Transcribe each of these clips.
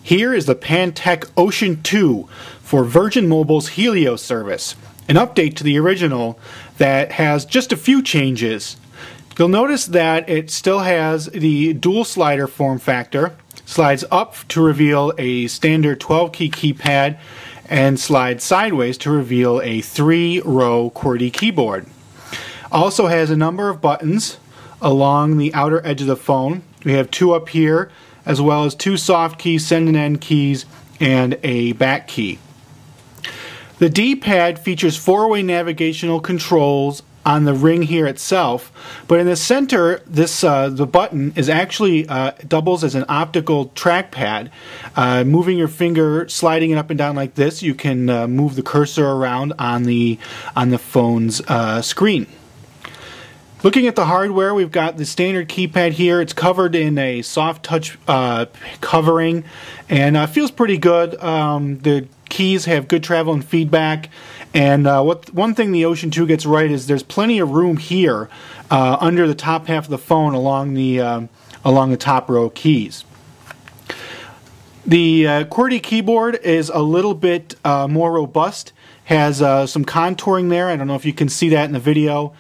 Here is the Pantech Ocean 2 for Virgin Mobile's Helio service, an update to the original that has just a few changes. You'll notice that it still has the dual slider form factor, slides up to reveal a standard 12-key keypad, and slides sideways to reveal a 3-row QWERTY keyboard. Also has a number of buttons along the outer edge of the phone. We have 2 up here, as well as 2 soft keys, send and end keys, and a back key. The D-pad features 4-way navigational controls on the ring here itself, but in the center, the button is actually doubles as an optical trackpad. Moving your finger, sliding it up and down like this, you can move the cursor around on the phone's screen. Looking at the hardware, we've got the standard keypad here. It's covered in a soft touch covering and feels pretty good. The keys have good travel and feedback. And one thing the Ocean 2 gets right is there's plenty of room here under the top half of the phone along the top row keys. The QWERTY keyboard is a little bit more robust, has some contouring there. I don't know if you can see that in the video.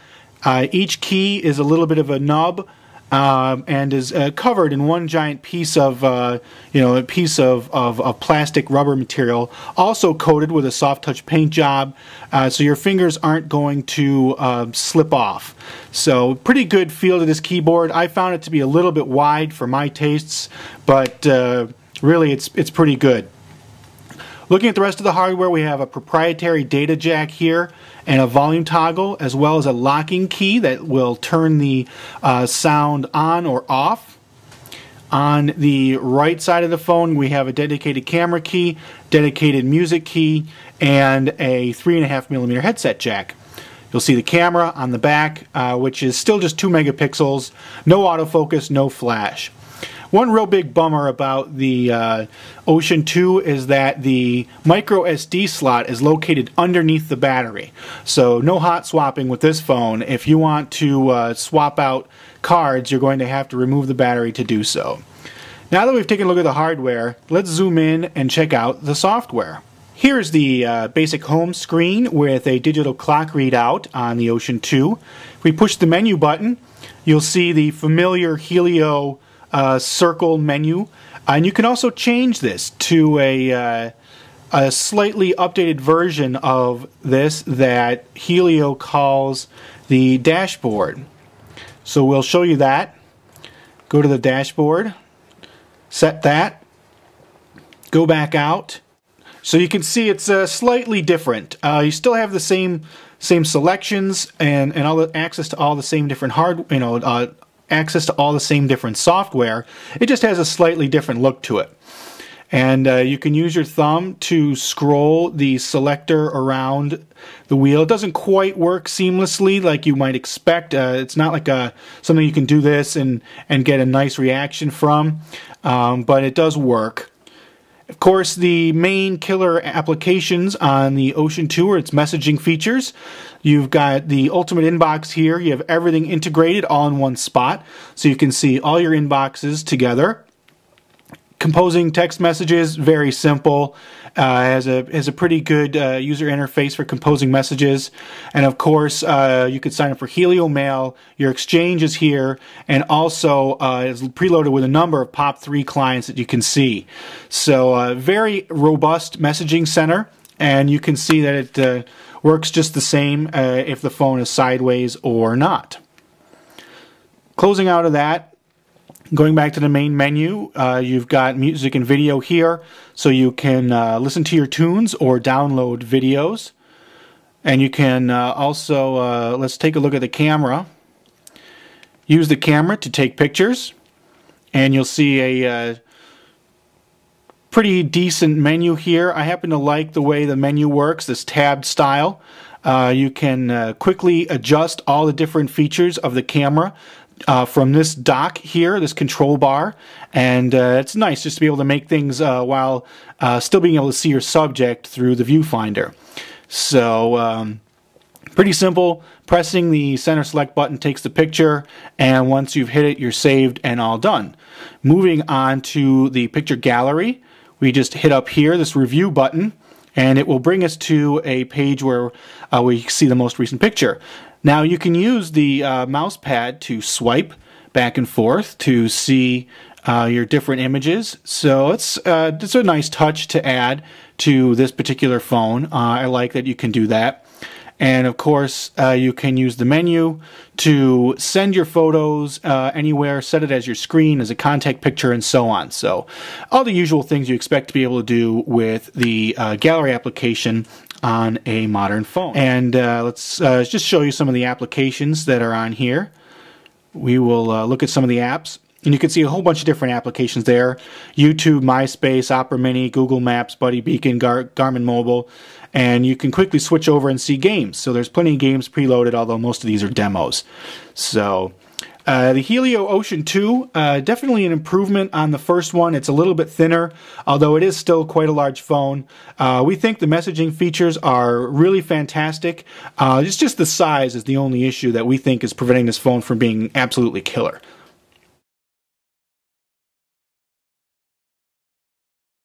Each key is a little bit of a nub and is covered in one giant piece of plastic rubber material, also coated with a soft touch paint job, so your fingers aren't going to slip off. So pretty good feel to this keyboard. I found it to be a little bit wide for my tastes, but really it's pretty good. Looking at the rest of the hardware, we have a proprietary data jack here and a volume toggle, as well as a locking key that will turn the sound on or off. On the right side of the phone, we have a dedicated camera key, dedicated music key, and a 3.5mm headset jack. You'll see the camera on the back, which is still just 2 megapixels, no autofocus, no flash. One real big bummer about the Ocean 2 is that the micro SD slot is located underneath the battery. So no hot swapping with this phone. If you want to swap out cards, you're going to have to remove the battery to do so. Now that we've taken a look at the hardware, let's zoom in and check out the software. Here's the basic home screen with a digital clock readout on the Ocean 2. If we push the menu button, you'll see the familiar Helio circle menu, and you can also change this to a slightly updated version of this that Helio calls the dashboard. So we'll show you that. Go to the dashboard, set that, go back out. So you can see it's slightly different. You still have the same selections and all the access to all the same different access to all the same different software. It just has a slightly different look to it. And you can use your thumb to scroll the selector around the wheel. It doesn't quite work seamlessly like you might expect. It's not like something you can do this and get a nice reaction from, but it does work. Of course, the main killer applications on the Ocean 2 are its messaging features. You've got the ultimate inbox here. You have everything integrated all in one spot, so you can see all your inboxes together. Composing text messages, very simple. Has a pretty good user interface for composing messages. And of course, you could sign up for Helio Mail. Your exchange is here, and also is preloaded with a number of POP3 clients that you can see. So very robust messaging center, and you can see that it works just the same if the phone is sideways or not. Closing out of that, going back to the main menu, you've got music and video here, so you can listen to your tunes or download videos. And you can also, let's take a look at the camera. Use the camera to take pictures, and you'll see a pretty decent menu here. I happen to like the way the menu works, this tabbed style. You can quickly adjust all the different features of the camera from this dock here, this control bar, and it's nice just to be able to make things while still being able to see your subject through the viewfinder. So pretty simple. Pressing the center select button takes the picture, and once you've hit it, you're saved and all done. Moving on to the picture gallery, we just hit up here, this review button, and it will bring us to a page where we see the most recent picture. Now you can use the mouse pad to swipe back and forth to see your different images. So it's a nice touch to add to this particular phone. I like that you can do that. And of course, you can use the menu to send your photos anywhere, set it as your screen, as a contact picture, and so on. So all the usual things you expect to be able to do with the gallery application on a modern phone. And let's just show you some of the applications that are on here. We will look at some of the apps. And you can see a whole bunch of different applications there. YouTube, MySpace, Opera Mini, Google Maps, Buddy Beacon, Garmin Mobile. And you can quickly switch over and see games. So there's plenty of games preloaded, although most of these are demos. So the Helio Ocean 2, definitely an improvement on the first one. It's a little bit thinner, although it is still quite a large phone. We think the messaging features are really fantastic. It's just the size is the only issue that we think is preventing this phone from being absolutely killer.